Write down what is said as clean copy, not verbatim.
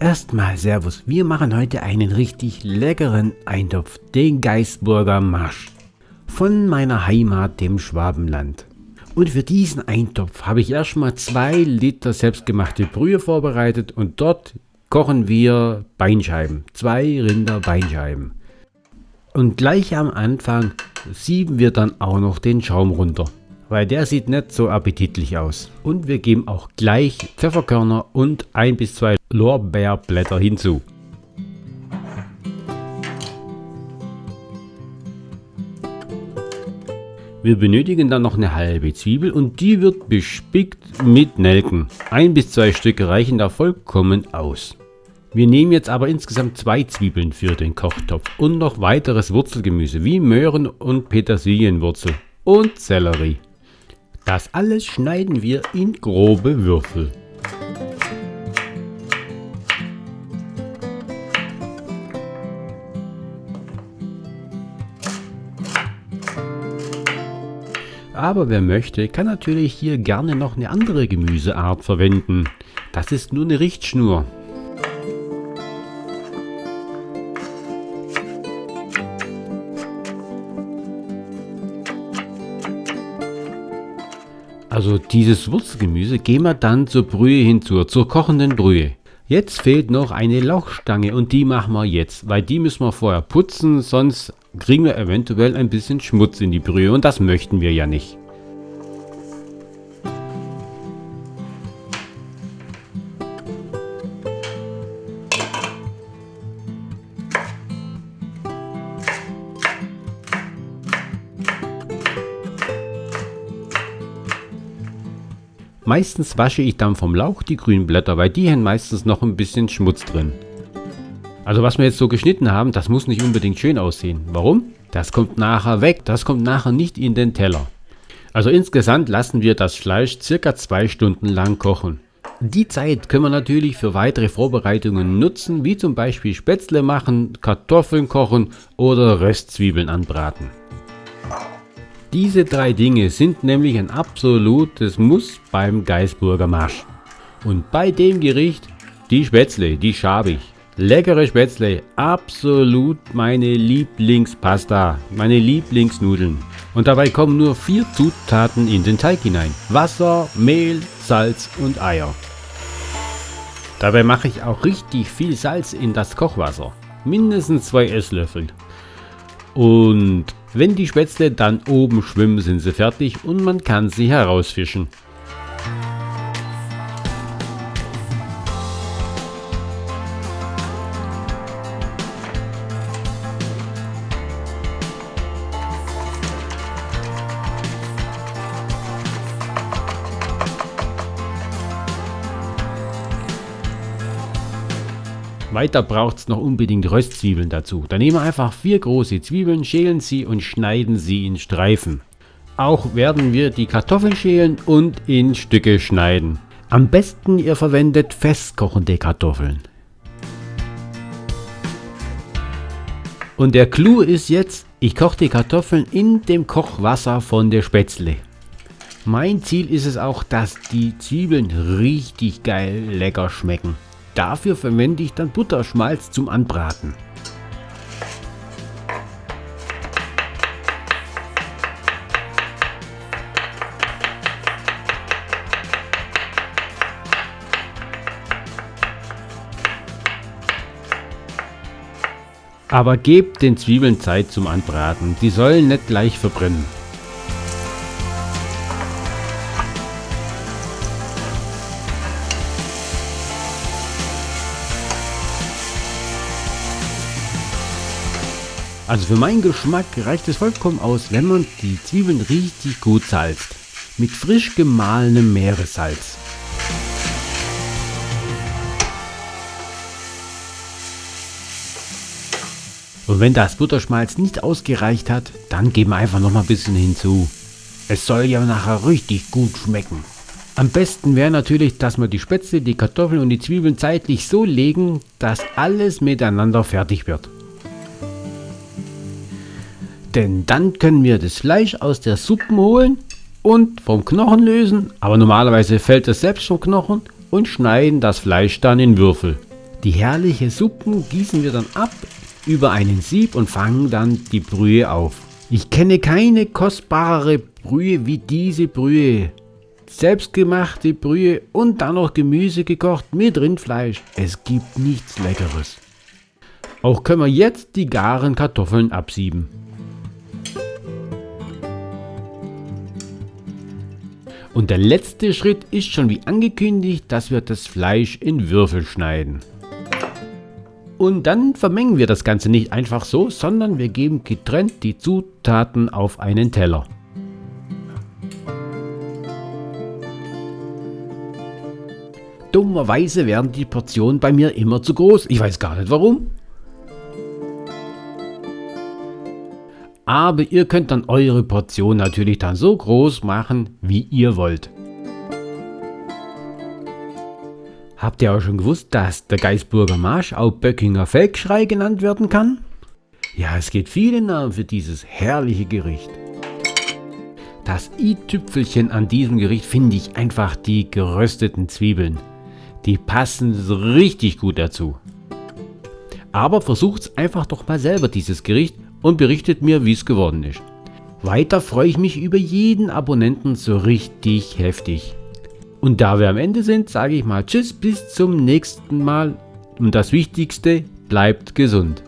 Erstmal Servus, wir machen heute einen richtig leckeren Eintopf, den Gaisburger Marsch, von meiner Heimat, dem Schwabenland. Und für diesen Eintopf habe ich erstmal 2 Liter selbstgemachte Brühe vorbereitet und dort kochen wir Beinscheiben, 2 Rinderbeinscheiben. Und gleich am Anfang sieben wir dann auch noch den Schaum runter, weil der sieht nicht so appetitlich aus. Und wir geben auch gleich Pfefferkörner und 1 bis 2 Lorbeerblätter hinzu. Wir benötigen dann noch eine halbe Zwiebel und die wird bespickt mit Nelken. 1 bis 2 Stücke reichen da vollkommen aus. Wir nehmen jetzt aber insgesamt 2 Zwiebeln für den Kochtopf und noch weiteres Wurzelgemüse wie Möhren und Petersilienwurzel und Sellerie. Das alles schneiden wir in grobe Würfel. Aber wer möchte, kann natürlich hier gerne noch eine andere Gemüseart verwenden. Das ist nur eine Richtschnur. Also dieses Wurzelgemüse geben wir dann zur Brühe hinzu, zur kochenden Brühe. Jetzt fehlt noch eine Lauchstange und die machen wir jetzt, weil die müssen wir vorher putzen, sonst kriegen wir eventuell ein bisschen Schmutz in die Brühe und das möchten wir ja nicht. Meistens wasche ich dann vom Lauch die grünen Blätter, weil die haben meistens noch ein bisschen Schmutz drin. Also was wir jetzt so geschnitten haben, das muss nicht unbedingt schön aussehen. Warum? Das kommt nachher weg, das kommt nachher nicht in den Teller. Also insgesamt lassen wir das Fleisch ca. 2 Stunden lang kochen. Die Zeit können wir natürlich für weitere Vorbereitungen nutzen, wie zum Beispiel Spätzle machen, Kartoffeln kochen oder Röstzwiebeln anbraten. Diese 3 Dinge sind nämlich ein absolutes Muss beim Gaisburger Marsch. Und bei dem Gericht die Spätzle, die schabe ich. Leckere Spätzle, absolut meine Lieblingspasta, meine Lieblingsnudeln. Und dabei kommen nur 4 Zutaten in den Teig hinein. Wasser, Mehl, Salz und Eier. Dabei mache ich auch richtig viel Salz in das Kochwasser. Mindestens 2 Esslöffel. Und wenn die Spätzle dann oben schwimmen, sind sie fertig und man kann sie herausfischen. Weiter braucht es noch unbedingt Röstzwiebeln dazu. Da nehmen wir einfach 4 große Zwiebeln, schälen sie und schneiden sie in Streifen. Auch werden wir die Kartoffeln schälen und in Stücke schneiden. Am besten ihr verwendet festkochende Kartoffeln. Und der Clou ist jetzt, ich koche die Kartoffeln in dem Kochwasser von der Spätzle. Mein Ziel ist es auch, dass die Zwiebeln richtig geil lecker schmecken. Dafür verwende ich dann Butterschmalz zum Anbraten. Aber gebt den Zwiebeln Zeit zum Anbraten, die sollen nicht gleich verbrennen. Also für meinen Geschmack reicht es vollkommen aus, wenn man die Zwiebeln richtig gut salzt. Mit frisch gemahlenem Meeressalz. Und wenn das Butterschmalz nicht ausgereicht hat, dann geben wir einfach noch mal ein bisschen hinzu. Es soll ja nachher richtig gut schmecken. Am besten wäre natürlich, dass wir die Spätzle, die Kartoffeln und die Zwiebeln zeitlich so legen, dass alles miteinander fertig wird. Denn dann können wir das Fleisch aus der Suppe holen und vom Knochen lösen, aber normalerweise fällt es selbst vom Knochen und schneiden das Fleisch dann in Würfel. Die herrliche Suppen gießen wir dann ab über einen Sieb und fangen dann die Brühe auf. Ich kenne keine kostbarere Brühe wie diese Brühe. Selbstgemachte Brühe und dann noch Gemüse gekocht mit Rindfleisch. Es gibt nichts Leckeres. Auch können wir jetzt die garen Kartoffeln absieben. Und der letzte Schritt ist schon wie angekündigt, dass wir das Fleisch in Würfel schneiden. Und dann vermengen wir das Ganze nicht einfach so, sondern wir geben getrennt die Zutaten auf einen Teller. Dummerweise werden die Portionen bei mir immer zu groß. Ich weiß gar nicht warum. Aber ihr könnt dann eure Portion natürlich dann so groß machen, wie ihr wollt. Habt ihr auch schon gewusst, dass der Gaisburger Marsch auch Böckinger Feldgeschrei genannt werden kann? Ja, es gibt viele Namen für dieses herrliche Gericht. Das i-Tüpfelchen an diesem Gericht finde ich einfach die gerösteten Zwiebeln. Die passen so richtig gut dazu. Aber versucht's einfach doch mal selber dieses Gericht und berichtet mir, wie es geworden ist. Weiter freue ich mich über jeden Abonnenten so richtig heftig. Und da wir am Ende sind, sage ich mal Tschüss, bis zum nächsten Mal. Und das Wichtigste, bleibt gesund.